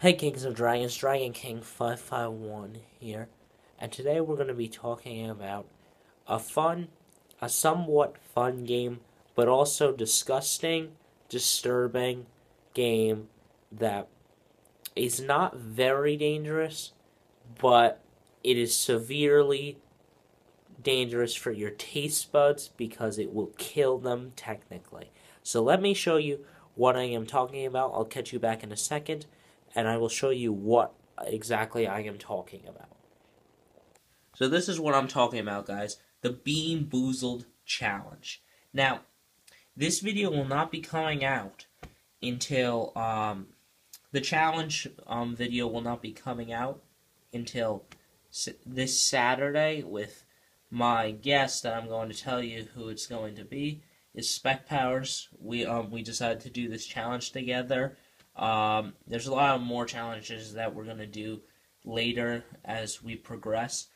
Hey Kings of Dragons, Dragon King 551 here, and today we're going to be talking about a somewhat fun game, but also disgusting, disturbing game that is not very dangerous, but it is severely dangerous for your taste buds because it will kill them technically. So let me show you what I am talking about. I'll catch you back in a second, and I will show you what exactly I am talking about. So this is what I'm talking about, guys. The Being Boozled Challenge. Now, this video will not be coming out until, the challenge video will not be coming out until this Saturday with my guest that I'm going to tell you who it's going to be is Spec Powers. We decided to do this challenge together. There's a lot of more challenges that we're going to do later as we progress,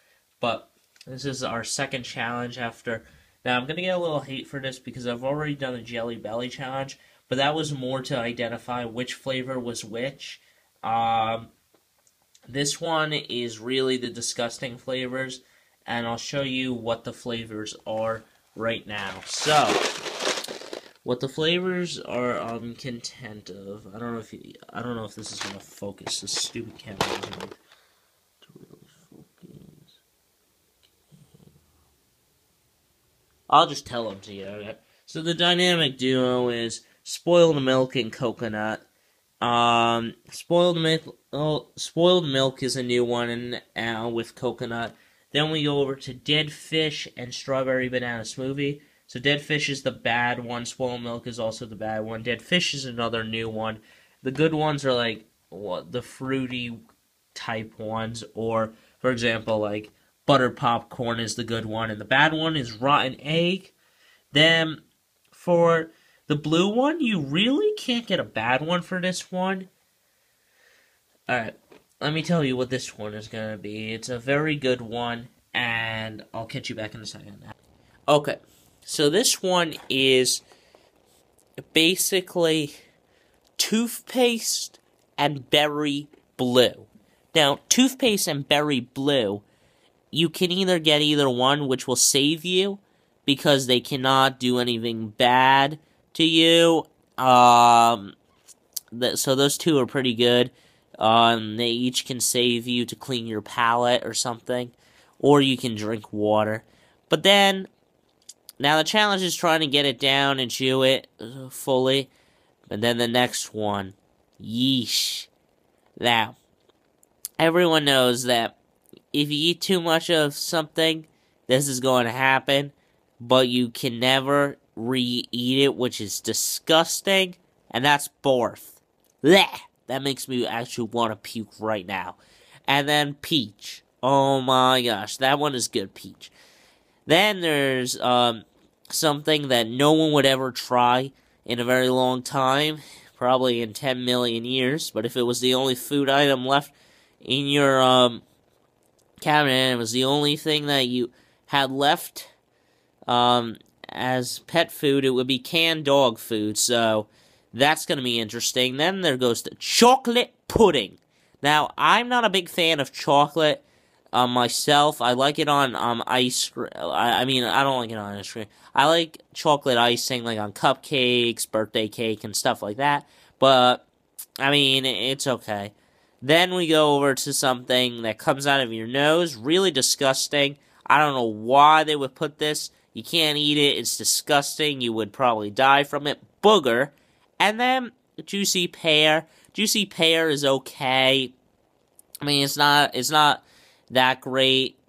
but this is our second challenge after. Now, I'm going to get a little hate for this because I've already done a Jelly Belly challenge, but that was more to identify which flavor was which. This one is really the disgusting flavors, and I'll show you what the flavors are right now. So, what the flavors are content of. I don't know if this is gonna focus. This stupid camera doesn't like to really focus. I'll just tell them to you. Okay? So the dynamic duo is spoiled milk and coconut. Spoiled milk is a new one, and with coconut. Then we go over to dead fish and strawberry banana smoothie. So dead fish is the bad one. Spoiled milk is also the bad one. Dead fish is another new one. The good ones are like the fruity type ones, or for example, like butter popcorn is the good one, and the bad one is rotten egg. Then for the blue one, you really can't get a bad one for this one. Alright, let me tell you what this one is going to be. It's a very good one, and I'll catch you back in a second. Okay, so this one is basically toothpaste and berry blue. Now, toothpaste and berry blue, you can either get either one, which will save you, because they cannot do anything bad to you. So those two are pretty good. They each can save you to clean your palate or something. Or you can drink water. But then, now the challenge is trying to get it down and chew it fully. And then the next one, yeesh. Now, everyone knows that if you eat too much of something, this is going to happen. But you can never re-eat it, which is disgusting. And that's barf. Blech. That makes me actually want to puke right now. And then peach. Oh my gosh, that one is good, peach. Then there's something that no one would ever try in a very long time. Probably in 10 million years. But if it was the only food item left in your cabinet, and it was the only thing that you had left as pet food, it would be canned dog food. So that's going to be interesting. Then there goes the chocolate pudding. Now, I'm not a big fan of chocolate myself. I like it on ice cream. I mean, I don't like it on ice cream. I like chocolate icing, like on cupcakes, birthday cake, and stuff like that. But, I mean, it's okay. Then we go over to something that comes out of your nose. Really disgusting. I don't know why they would put this. You can't eat it. It's disgusting. You would probably die from it. Booger. And then, juicy pear. Juicy pear is okay. I mean, it's not that great.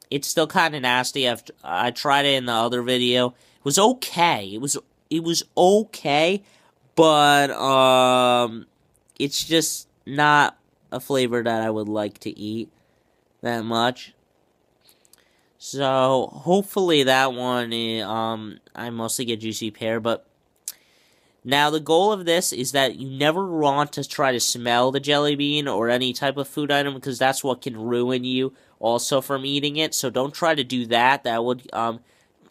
It's still kind of nasty. I tried it in the other video. It was okay. It was okay, but it's just not a flavor that I would like to eat that much. So hopefully that one, I mostly get juicy pear, but. Now, the goal of this is that you never want to try to smell the jelly bean or any type of food item, because that's what can ruin you also from eating it. So don't try to do that. That would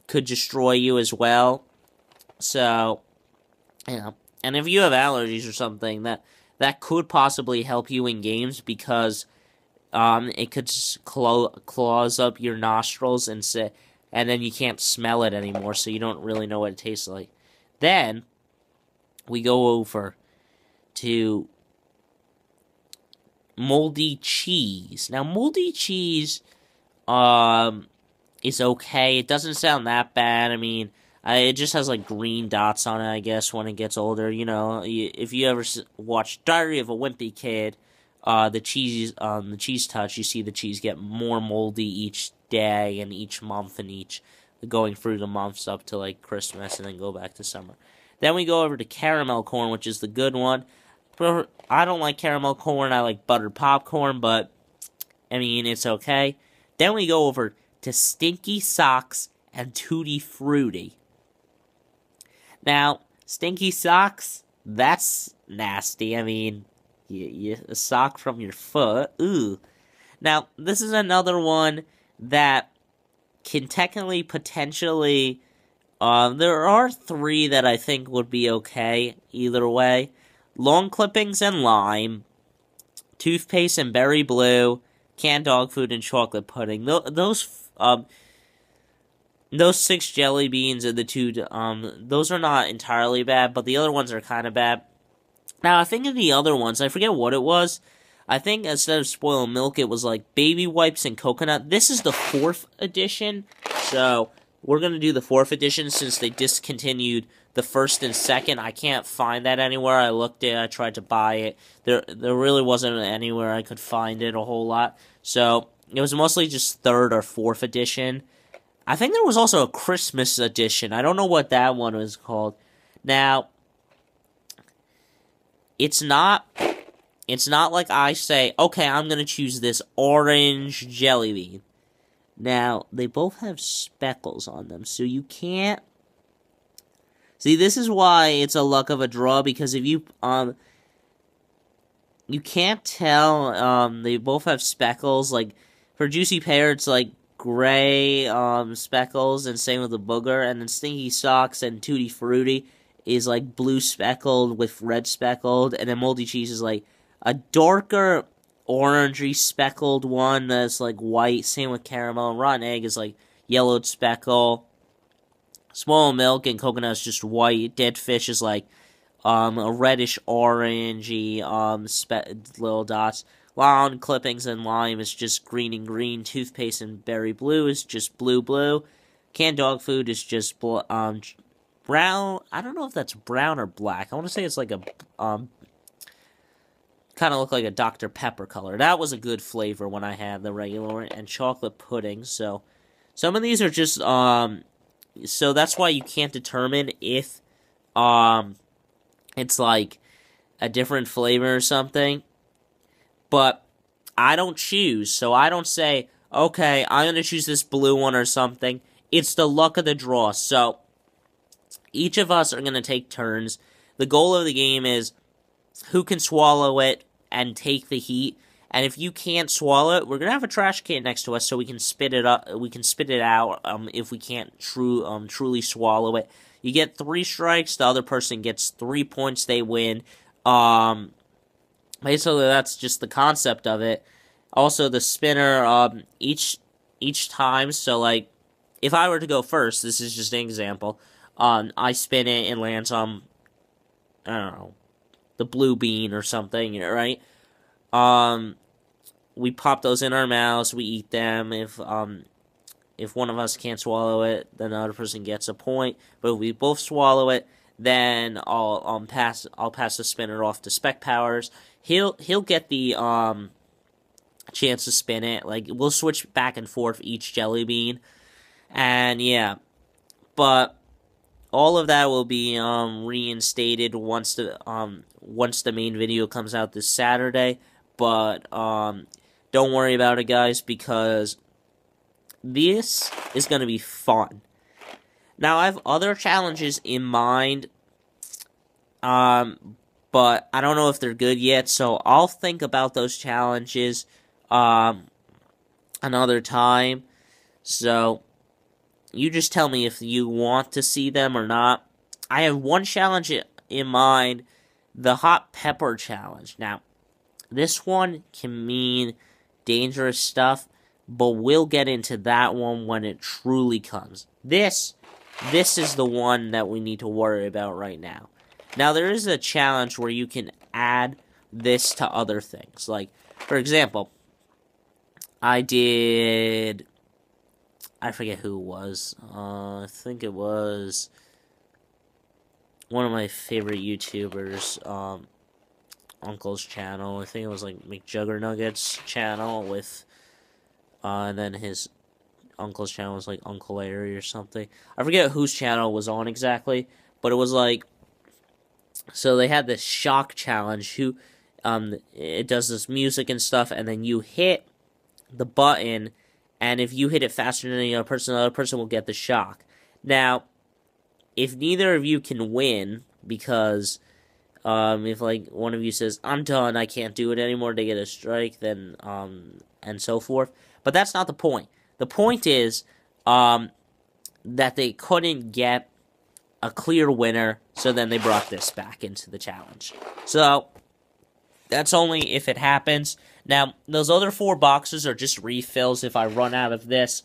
could destroy you as well. So, you know, and if you have allergies or something, that that could possibly help you in games because it could close up your nostrils and then you can't smell it anymore, so you don't really know what it tastes like. Then we go over to moldy cheese. Now, moldy cheese is okay. It doesn't sound that bad. I mean, it just has like green dots on it, I guess, when it gets older. You know, if you ever watch Diary of a Wimpy Kid, the cheese touch, you see the cheese get more moldy each day and each month and each going through the months up to like Christmas and then go back to summer. Then we go over to caramel corn, which is the good one. I don't like caramel corn. I like buttered popcorn, but I mean, it's okay. Then we go over to stinky socks and tutti frutti. Now, stinky socks, that's nasty. I mean, a sock from your foot. Ooh. Now, this is another one that can technically, potentially, there are 3 that I think would be okay either way. Long clippings and lime, toothpaste and berry blue, canned dog food and chocolate pudding. Those 6 jelly beans and the 2, those are not entirely bad, but the other ones are kind of bad. Now, I think of the other ones, I forget what it was. I think instead of spoiled milk, it was like baby wipes and coconut. This is the 4th edition, so we're going to do the 4th edition since they discontinued the 1st and 2nd. I can't find that anywhere. I looked it, I tried to buy it. There really wasn't anywhere I could find it a whole lot. So, it was mostly just 3rd or 4th edition. I think there was also a Christmas edition. I don't know what that one was called. Now, it's not like I say, okay, I'm going to choose this orange jelly bean. Now, they both have speckles on them, so you can't... See, this is why it's a luck of a draw, because if you can't tell, they both have speckles. Like, for Juicy Pear, it's like gray speckles, and same with the booger, and then Stinky Socks and Tutti Frutti is like blue speckled with red speckled, and then Moldy Cheese is like a darker orangey speckled one that's like white, same with caramel, and Rotten Egg is like yellowed speckle. Spoiled Milk and Coconut is just white. Dead Fish is like a reddish orangey little dots. Lawn Clippings and Lime is just green and green. Toothpaste and Berry Blue is just blue. Canned Dog Food is just brown. I don't know if that's brown or black. I want to say it's like a kind of look like a Dr. Pepper color. That was a good flavor when I had the regular one. And chocolate pudding. So some of these are just so that's why you can't determine if it's like a different flavor or something. But I don't choose, so I don't say, okay, I'm going to choose this blue one or something. It's the luck of the draw. So each of us are going to take turns. The goal of the game is who can swallow it and take the heat. And if you can't swallow it, we're going to have a trash can next to us so we can spit it up. We can spit it out if we can't truly swallow it. You get 3 strikes. The other person gets 3 points. They win. Basically, that's just the concept of it. Also, the spinner, each time, so like, if I were to go first, this is just an example, I spin it and lands on, I don't know, the blue bean or something, right? We pop those in our mouths, we eat them. If one of us can't swallow it, then the other person gets a point. But if we both swallow it, then I'll pass the spinner off to Spec Powers. He'll get the chance to spin it. Like, we'll switch back and forth each jelly bean, and yeah. But all of that will be reinstated once the main video comes out this Saturday. But don't worry about it, guys, because this is going to be fun. Now, I have other challenges in mind, but I don't know if they're good yet, so I'll think about those challenges another time. So, you just tell me if you want to see them or not. I have one challenge in mind the hot pepper challenge. Now, this one can mean dangerous stuff, but we'll get into that one when it truly comes. This is the one that we need to worry about right now. Now, there is a challenge where you can add this to other things. Like, for example, I forget who it was. I think it was one of my favorite YouTubers, Uncle's channel. I think it was like McJuggerNuggets channel with, and then his Uncle's channel was like Uncle Larry or something. I forget whose channel was on exactly, but it was like, so they had this shock challenge. It does this music and stuff, and then you hit the button, and if you hit it faster than the other person will get the shock. Now, if neither of you can win, because if like one of you says, I'm done, I can't do it anymore, they get a strike, then and so forth. But that's not the point. The point is that they couldn't get a clear winner, so then they brought this back into the challenge. So that's only if it happens. Now, those other 4 boxes are just refills if I run out of this,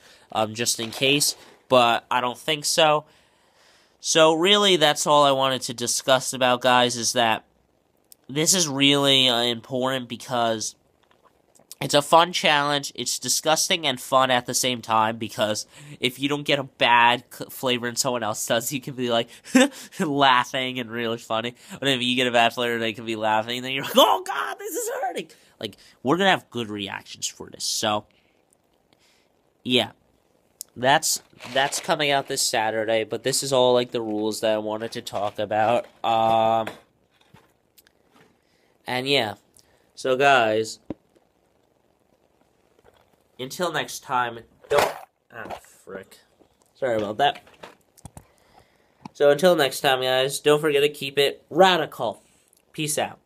just in case, but I don't think so. So really, that's all I wanted to discuss about, guys, is that this is really important because it's a fun challenge. It's disgusting and fun at the same time, because if you don't get a bad flavor and someone else does, you can be like laughing and really funny. But if you get a bad flavor, they can be laughing, and then you're like, oh god, this is hurting. Like, we're gonna have good reactions for this. So, yeah. That's coming out this Saturday, but this is all like the rules that I wanted to talk about. And yeah. So guys, until next time, frick. Sorry about that. So until next time, guys, don't forget to keep it radical. Peace out.